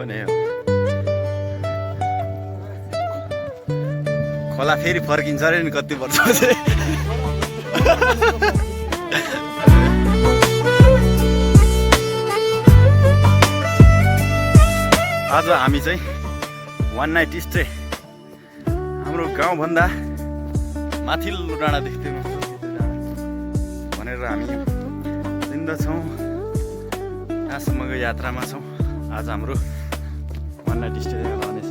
पनि हो खोला फेरि फर्किन्छ अरे नि कति वर्ष आज हामी चाहिँ वान नाइट स्टे हाम्रो गाउँभन्दा माथिल्लो डाँडा देख्दैनौँ भनेर हामी हिँड्दछौँ यहाँसम्मको यात्रामा छौँ। आज हाम्रो वान नाइट स्टे रहनेछ।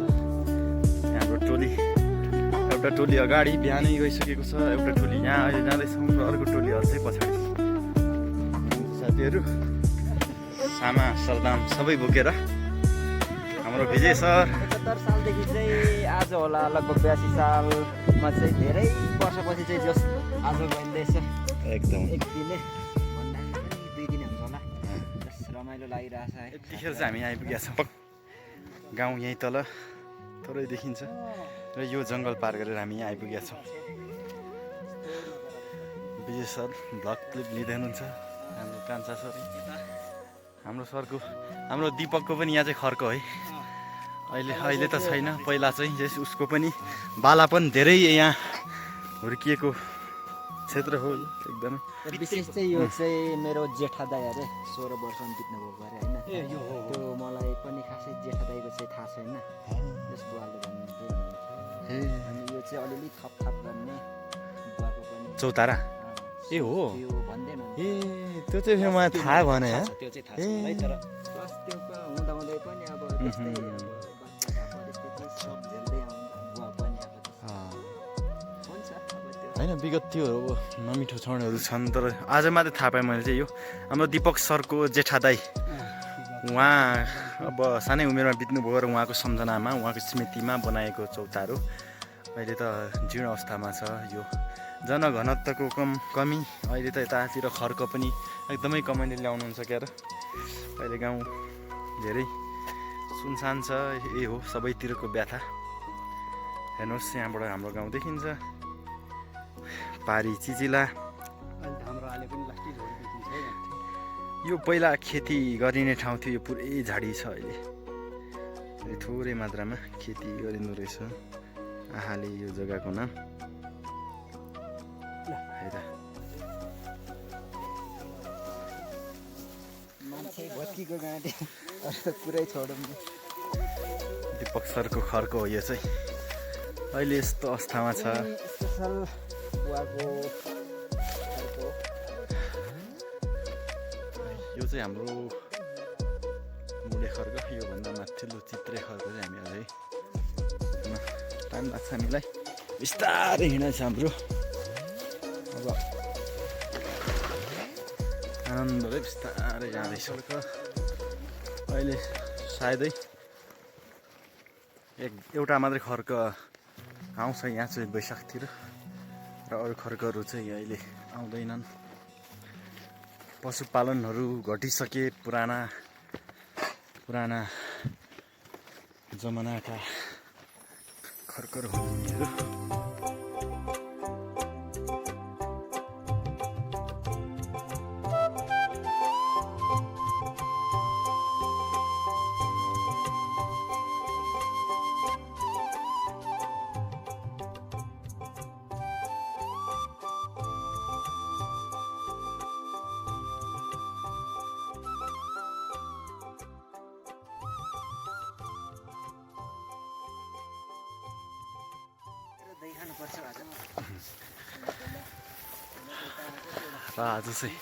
हाम्रो टोली एउटा टोली अगाडि बिहानै गइसकेको छ, एउटा टोली यहाँ अहिले जाँदैछौँ र अर्को टोली अझै पछाडि। साथीहरू सामा सरदाम सबै बोकेर हाम्रो विजय सर 75 सालदेखि चाहिँ आज होला लगभग 82 सालमा चाहिँ धेरै वर्षपछि चाहिँ जस आज गइँदैछ एकदम एक दिने भन्दा 2 दिन हुन्छ होला। जस रमाइलो लागिरहेछ है। यतिखेर चाहिँ हामी आइपुगेका छौँ। गाउँ यहीँ तल थोरै देखिन्छ र यो जङ्गल पार गरेर हामी यहाँ आइपुगेका छौँ। विजय सर भ्लग क्लिप लिँदै हुनुहुन्छ। हाम्रो कान्छा सर, हाम्रो सरको, हाम्रो दिपकको पनि यहाँ चाहिँ खर्क है। अहिले त छैन, पहिला चाहिँ जस उसको पनि बाला पनि धेरै यहाँ हुर्किएको क्षेत्र हो एकदमै। विशेष चाहिँ यो चाहिँ मेरो जेठा दाइ अरे 16 वर्ष बित्नु भएको अरे हैन। त्यो मलाई पनि खासै जेठा दाइको चाहिँ थाहा छैन। जस बुवाले भन्दै हुनुहुन्छ। अनि यो चाहिँ अलिअलि थप गर्ने बुवाको पनि चौतारा ए हो यो भन्दैन। ए त्यो चाहिँ फेरि मलाई थाहा भएन है। त्यो चाहिँ थाहा छैन है। तर प्लस त्यो हुँदा हुँदै पनि अब त्यस्तै अब परिस्थिति सब झेल्दै आउनु बुवा पनि अब हुन्छ अब त्यो होइन विगत त्यो अब नमिठो क्षणहरू छन्, तर आज मात्रै थाहा पाएँ मैले चाहिँ यो हाम्रो दिपक सरको जेठा दाइ उहाँ अब सानै उमेरमा बित्नुभयो र उहाँको सम्झनामा उहाँको स्मृतिमा बनाएको चौतारो अहिले त जीर्ण अवस्थामा छ। यो जनघनत्वको कमी अहिले त यतातिर खर्क पनि एकदमै कमाइले ल्याउनुहुन्छ क्यार। अहिले गाउँ धेरै सुनसान छ। यही हो सबैतिरको व्यथा। हेर्नुहोस् यहाँबाट हाम्रो गाउँ देखिन्छ। पारी चिचिला यो पहिला खेती गरिने ठाउँ थियो। यो पुरै झाडी छ। अहिले थोरै मात्रामा खेती गरिँदो रहेछ। आहाले यो जग्गाको नाम मान्छे भत्कीको गाडी पुरै छोडौँ। दिपक सरको खर्क हो यो चाहिँ। अहिले यस्तो अवस्थामा छ। स्पेसल बुवाको खर्को यो चाहिँ हाम्रो मुडे खर्क। योभन्दा माथिल्लो चित्रे खर्क चाहिँ हामी अझै टाइम लाग्छ हामीलाई। बिस्तारै हिँड्छ हाम्रो। अब आनन्दले बिस्तारै जाँदैछ। अहिले सायदै एउटा मात्रै खर्क आउँछ यहाँ चाहिँ वैशाखतिर, र अरू खर्कहरू चाहिँ अहिले आउँदैनन्। पशुपालनहरू घटिसके। पुराना जमानाका खर्कहरू हुनुहुन्थ्यो। र आज चाहिँ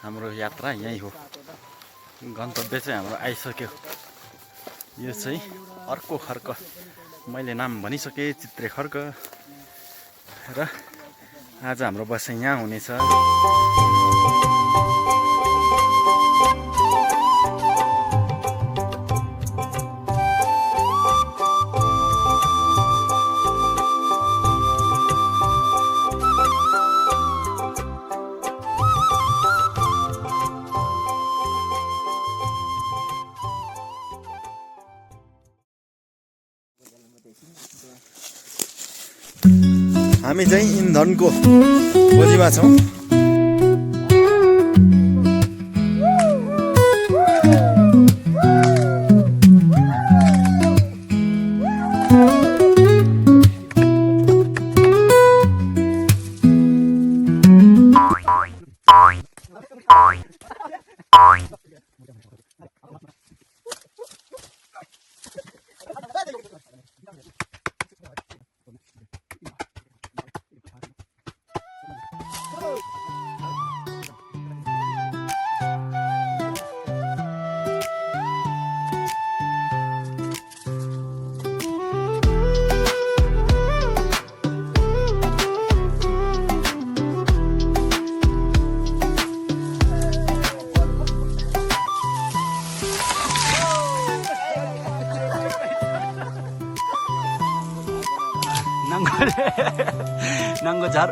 हाम्रो यात्रा यहीँ हो। गन्तव्य चाहिँ हाम्रो आइसक्यो। यो चाहिँ अर्को खर्क। मैले नाम भनिसकेँ, चित्रे खर्क। र आज हाम्रो बसाइ यहाँ हुनेछ। हामी चाहिँ इन्धनको खोजीमा छौँ। नाङ्गो झार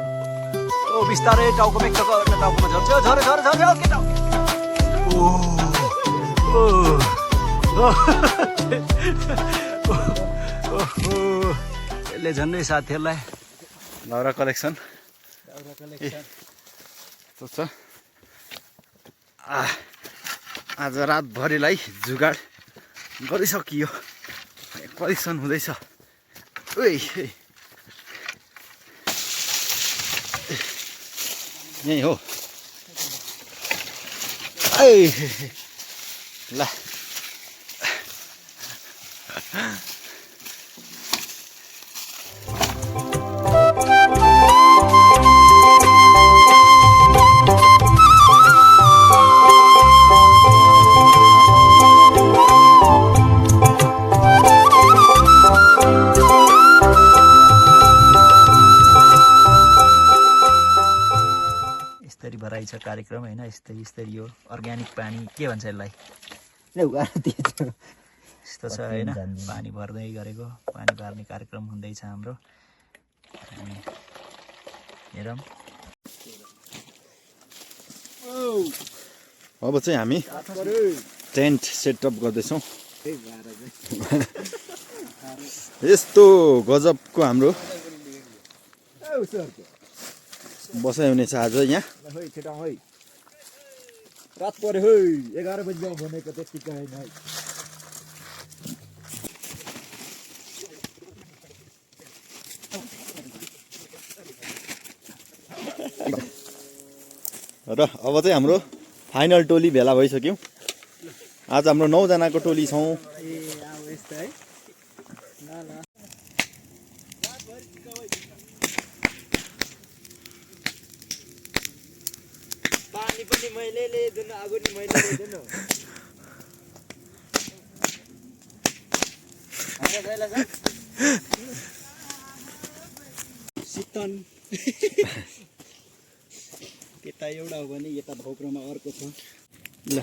ओ बिस्तारै टाउकोमा एक टाउकोमा झर्छ झरे झरे झरे ओके टाउको यसले झन्डै साथीहरूलाई दाउरा कलेक्सन छ आज रातभरिलाई जुगाड गरिसकियो कलेक्सन हुँदैछ ओइ यही हो ल यस्तरी भराइ छ कार्यक्रम होइन यस्तरी यो अर्ग्यानिक पानी के भन्छ यसलाई यस्तो छ होइन पानी भर्दै गरेको पानी भर्ने कार्यक्रम हुँदैछ हाम्रो हेरौँ अब चाहिँ हामी टेन्ट सेटअप गर्दैछौँ यस्तो गजबको हाम्रो बसाइ हुनेछ आज यहाँ रात पर्यो है 11 बजी जाउँ भनेको त्यतिकै होइन है र अब चाहिँ हाम्रो फाइनल टोली भेला भइसक्यौँ आज हाम्रो 9 जनाको टोली छौँ पानी पनि मैले ल्याइदिनु आगो नि मैले ल्याइदिनु सितन यता एउटा हो भने यता भौक्रोमा अर्को छ ल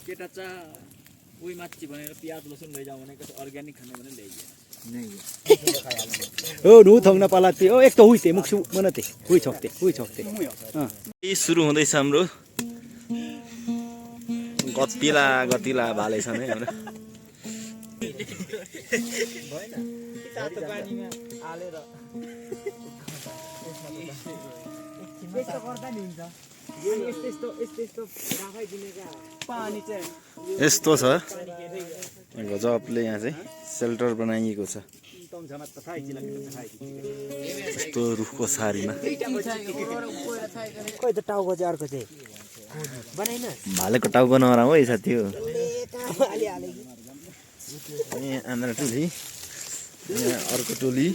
केटा चा उही माथि भनेर प्याज लसुन लैजाऊ भनेको अर्ग्यानिक खाने भने ल्याइदियो ओ नु थङ्न पालाते ओ एक त हुइते मुक्सु मनते हुइ छक्ते सुरु हुँदैछ हाम्रो गतिला भाले छ नै हाम्रो तातो पानीमा हालेर यस्तो गर्दा नि हुन्छ यस्तो राखाइदिने क्या पानी चाहिँ यस्तो छ गजबले यहाँ चाहिँ सेल्टर बनाइएको छ यस्तो रुखको सारीमा खोइ त टाउको चाहिँ अर्को चाहिँ बनाइन भालेको टाउको नराम है साथी हो आन्द्रा टोली अर्को टोली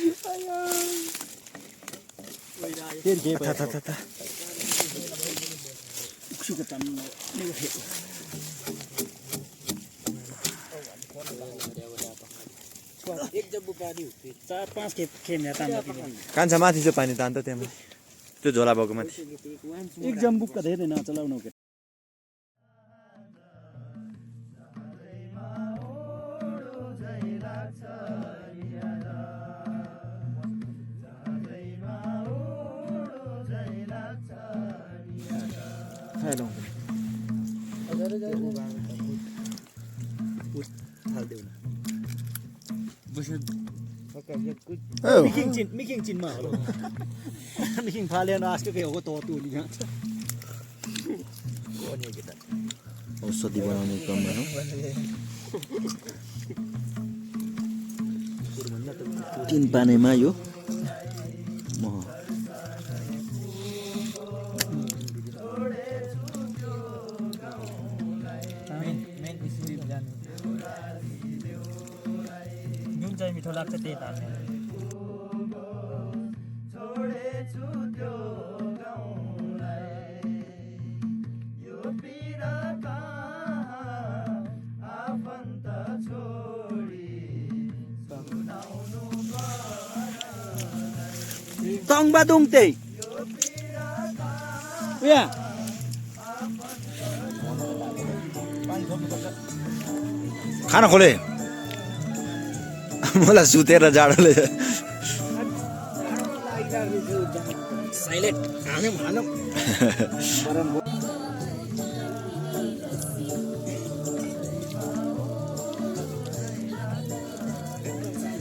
कान्छा माथि चाहिँ पानी तान्त त्यहाँ त्यो झोला भएको माथि एक जम्बुक का धेरै नचलाउनु के मिकिङ चिनमा हो मिकिङ फालेन आस्को के हो त तुली जान्छ औषधि बनाउने क्रम भनौँ तीन पानीमा यो मह जुन चाहिँ मिठो लाग्छ त्यही तार्ने तङबादुङ त्यही उया खाना खोले मलाई सुतेर जाडोले साइलेन्ट हानौँ हानौँ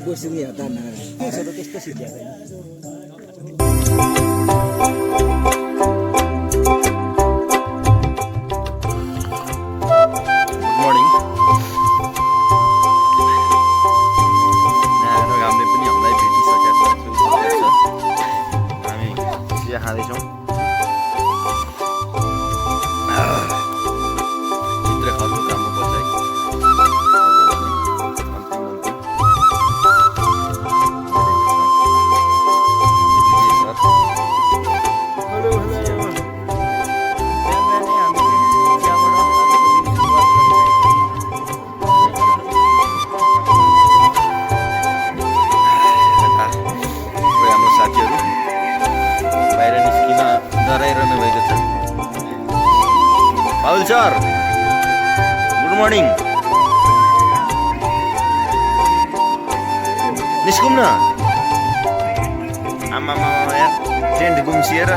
बसुङ्गे हतार नगर त्यस्तो सिक्या खाँदैछौँ भित्र खालको काममा पर्छ है हाम्रो साथीहरू बाहिर निस्किन डराइरहनु भएको छ पाउल सर गुड मर्निङ निस्कौँ न आमामा यार टेन्ट गुम्सिएर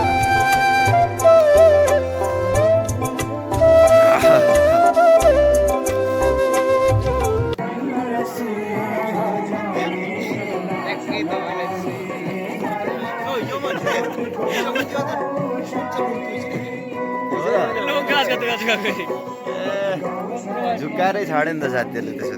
झुक्काएरै छाड्यो नि त साथीहरूले त्यसो